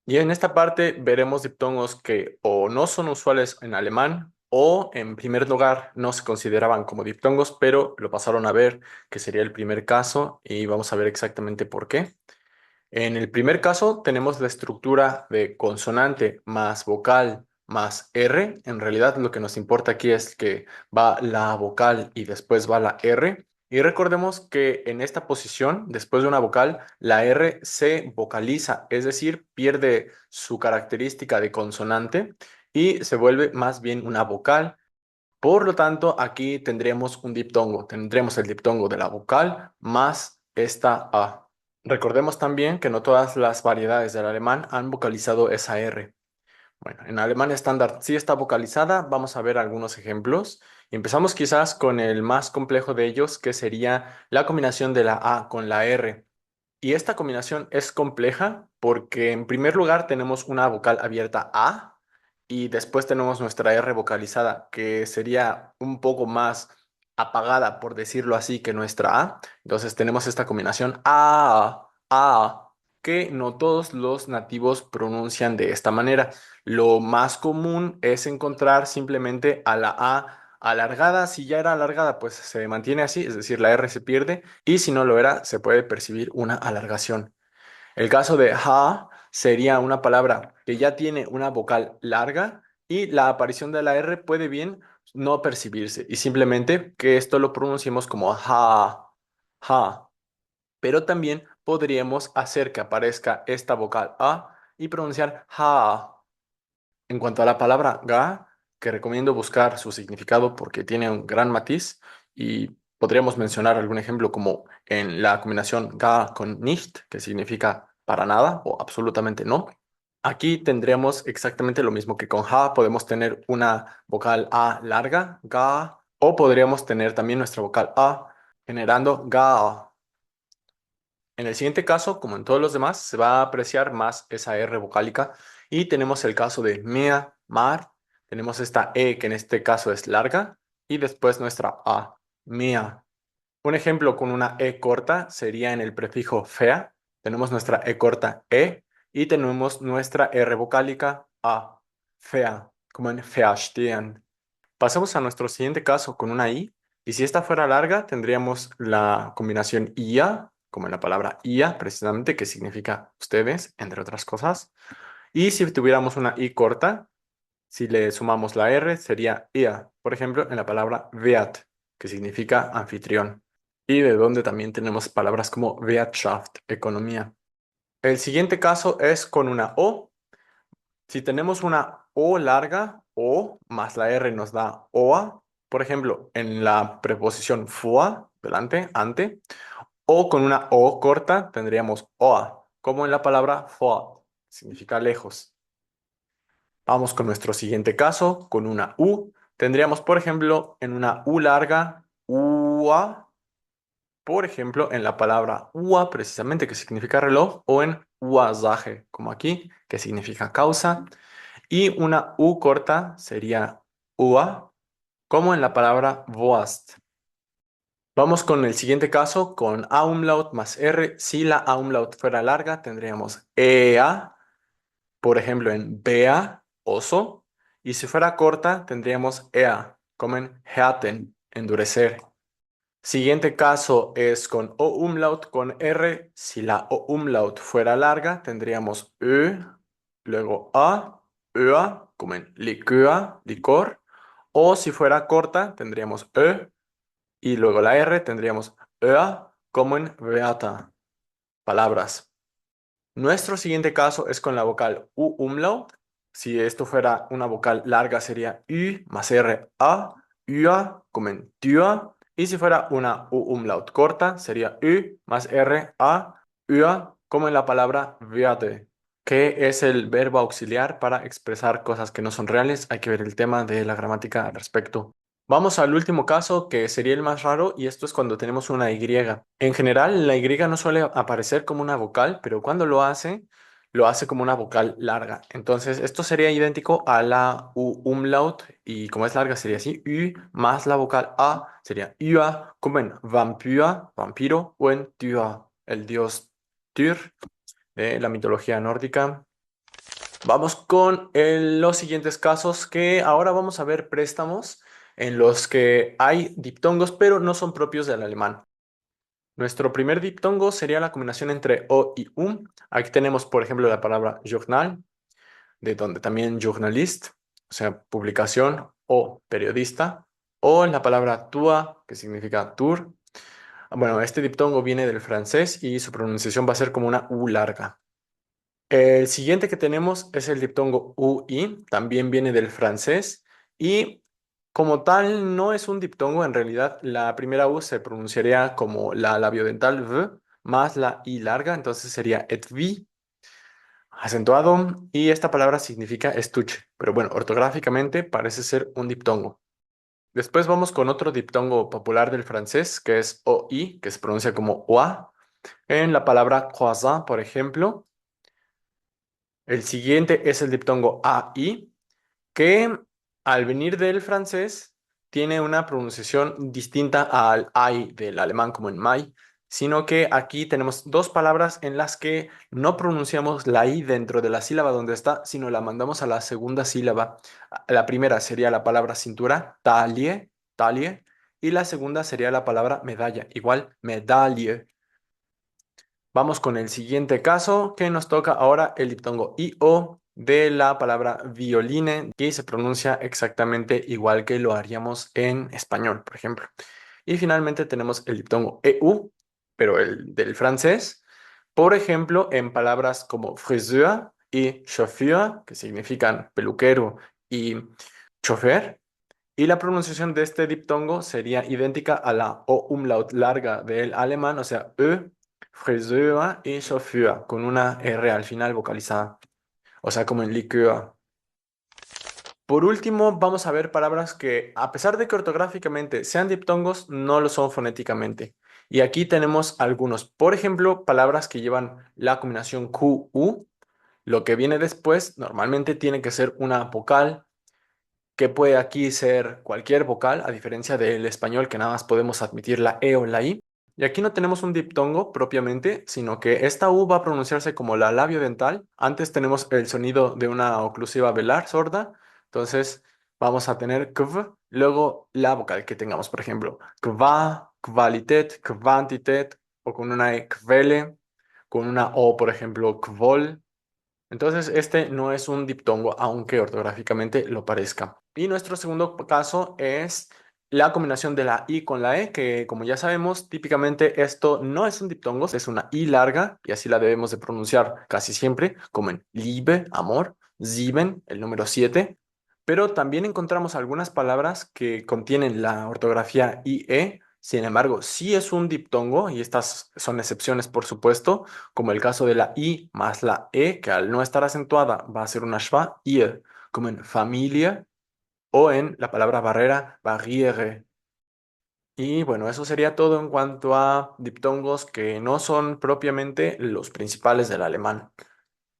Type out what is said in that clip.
Y en esta parte veremos diptongos que o no son usuales en alemán o en primer lugar no se consideraban como diptongos, pero lo pasaron a ver, que sería el primer caso, y vamos a ver exactamente por qué. En el primer caso tenemos la estructura de consonante más vocal más R. En realidad lo que nos importa aquí es que va la vocal y después va la R. Y recordemos que en esta posición, después de una vocal, la R se vocaliza, es decir, pierde su característica de consonante y se vuelve más bien una vocal. Por lo tanto, aquí tendremos un diptongo. Tendremos el diptongo de la vocal más esta A. Recordemos también que no todas las variedades del alemán han vocalizado esa R. Bueno, en alemán estándar sí está vocalizada. Vamos a ver algunos ejemplos. Y empezamos quizás con el más complejo de ellos, que sería la combinación de la A con la R. Y esta combinación es compleja porque en primer lugar tenemos una vocal abierta A y después tenemos nuestra R vocalizada, que sería un poco más apagada, por decirlo así, que nuestra A. Entonces tenemos esta combinación A, que no todos los nativos pronuncian de esta manera. Lo más común es encontrar simplemente a la A alargada. Si ya era alargada, pues se mantiene así, es decir, la R se pierde y si no lo era, se puede percibir una alargación. El caso de ha sería una palabra que ya tiene una vocal larga y la aparición de la R puede bien no percibirse y simplemente que esto lo pronunciemos como ha. Pero también podríamos hacer que aparezca esta vocal A y pronunciar ha. En cuanto a la palabra ga, que recomiendo buscar su significado porque tiene un gran matiz y podríamos mencionar algún ejemplo como en la combinación ga con nicht, que significa para nada o absolutamente no. Aquí tendremos exactamente lo mismo que con ja, podemos tener una vocal A larga, ga, o podríamos tener también nuestra vocal A generando ga. En el siguiente caso, como en todos los demás, se va a apreciar más esa R vocálica y tenemos el caso de mea, mar, tenemos esta E que en este caso es larga y después nuestra A, mea. Un ejemplo con una E corta sería en el prefijo fea, tenemos nuestra E corta E y tenemos nuestra R vocálica A, fea, como en verstehen. Pasemos a nuestro siguiente caso con una I. Y si esta fuera larga, tendríamos la combinación IA, como en la palabra IA, precisamente, que significa ustedes, entre otras cosas. Y si tuviéramos una I corta, si le sumamos la R, sería IA. Por ejemplo, en la palabra Wert, que significa anfitrión. Y de donde también tenemos palabras como Wirtschaft, economía. El siguiente caso es con una O. Si tenemos una O larga, O más la R nos da OA, por ejemplo, en la preposición FUA, delante, ante, o con una O corta tendríamos OA, como en la palabra FOA, significa lejos. Vamos con nuestro siguiente caso, con una U. Tendríamos, por ejemplo, en una U larga, UA, por ejemplo, en la palabra UA, precisamente, que significa reloj, o en Ursache, como aquí, que significa causa. Y una U corta sería UA, como en la palabra Wurst. Vamos con el siguiente caso, con A umlaut más R. Si la A umlaut fuera larga, tendríamos EA, por ejemplo, en Bea, oso. Y si fuera corta, tendríamos EA, como en härten, endurecer. Siguiente caso es con O umlaut con R. Si la O umlaut fuera larga, tendríamos Ö, luego A, ÖA, como en licor, licor. O si fuera corta, tendríamos Ö y luego la R tendríamos ÖA, como en beata, palabras. Nuestro siguiente caso es con la vocal U umlaut. Si esto fuera una vocal larga sería Ü más R A, UA, como en Tür. Y si fuera una U umlaut corta sería Ü más R A, UA, como en la palabra werde, que es el verbo auxiliar para expresar cosas que no son reales. Hay que ver el tema de la gramática al respecto. Vamos al último caso, que sería el más raro, y esto es cuando tenemos una Y. En general, la Y no suele aparecer como una vocal, pero cuando lo hace como una vocal larga. Entonces, esto sería idéntico a la U umlaut, y como es larga sería así, U más la vocal A sería UA, como en vampir, vampiro, o en Tyr, el dios Tyr de la mitología nórdica. Vamos con los siguientes casos que ahora vamos a ver préstamos en los que hay diptongos, pero no son propios del alemán. Nuestro primer diptongo sería la combinación entre o y Aquí tenemos, por ejemplo, la palabra journal, de donde también journalist, o sea, publicación o periodista, o la palabra tua, que significa tour. Bueno, este diptongo viene del francés y su pronunciación va a ser como una U larga. El siguiente que tenemos es el diptongo UI, también viene del francés y como tal no es un diptongo, en realidad la primera U se pronunciaría como la labiodental V más la I larga, entonces sería et vi, acentuado, y esta palabra significa estuche, pero bueno, ortográficamente parece ser un diptongo. Después vamos con otro diptongo popular del francés, que es OI, que se pronuncia como OA. En la palabra croissant, por ejemplo. El siguiente es el diptongo AI, que al venir del francés tiene una pronunciación distinta al I del alemán como en Mai, sino que aquí tenemos dos palabras en las que no pronunciamos la I dentro de la sílaba donde está, sino la mandamos a la segunda sílaba. La primera sería la palabra cintura, taille, taille, y la segunda sería la palabra medalla, igual, medaille. Vamos con el siguiente caso que nos toca ahora el diptongo IO de la palabra violine, que se pronuncia exactamente igual que lo haríamos en español, por ejemplo. Y finalmente tenemos el diptongo EU, pero el del francés, por ejemplo, en palabras como friseur y chauffeur, que significan peluquero y chofer. Y la pronunciación de este diptongo sería idéntica a la O umlaut larga del alemán, o sea, Friseur y Chauffeur, con una R al final vocalizada, o sea, como en liqueur. Por último, vamos a ver palabras que, a pesar de que ortográficamente sean diptongos, no lo son fonéticamente. Y aquí tenemos algunos. Por ejemplo, palabras que llevan la combinación Q-U. Lo que viene después normalmente tiene que ser una vocal que puede aquí ser cualquier vocal, a diferencia del español que nada más podemos admitir la E o la I. Y aquí no tenemos un diptongo propiamente, sino que esta U va a pronunciarse como la labio dental. Antes tenemos el sonido de una oclusiva velar sorda, entonces vamos a tener kv, luego la vocal que tengamos, por ejemplo, kva, kvalitet, kvantitet, o con una E, kvele, con una O, por ejemplo, kvol. Entonces, este no es un diptongo, aunque ortográficamente lo parezca. Y nuestro segundo caso es la combinación de la I con la E, que como ya sabemos, típicamente esto no es un diptongo, es una I larga, y así la debemos de pronunciar casi siempre, como en Liebe, amor, sieben, el número 7. Pero también encontramos algunas palabras que contienen la ortografía IE. Sin embargo, sí es un diptongo, y estas son excepciones, por supuesto, como el caso de la I más la E, que al no estar acentuada va a ser una schwa, IE, como en familia o en la palabra barrera, barriere. Y bueno, eso sería todo en cuanto a diptongos que no son propiamente los principales del alemán.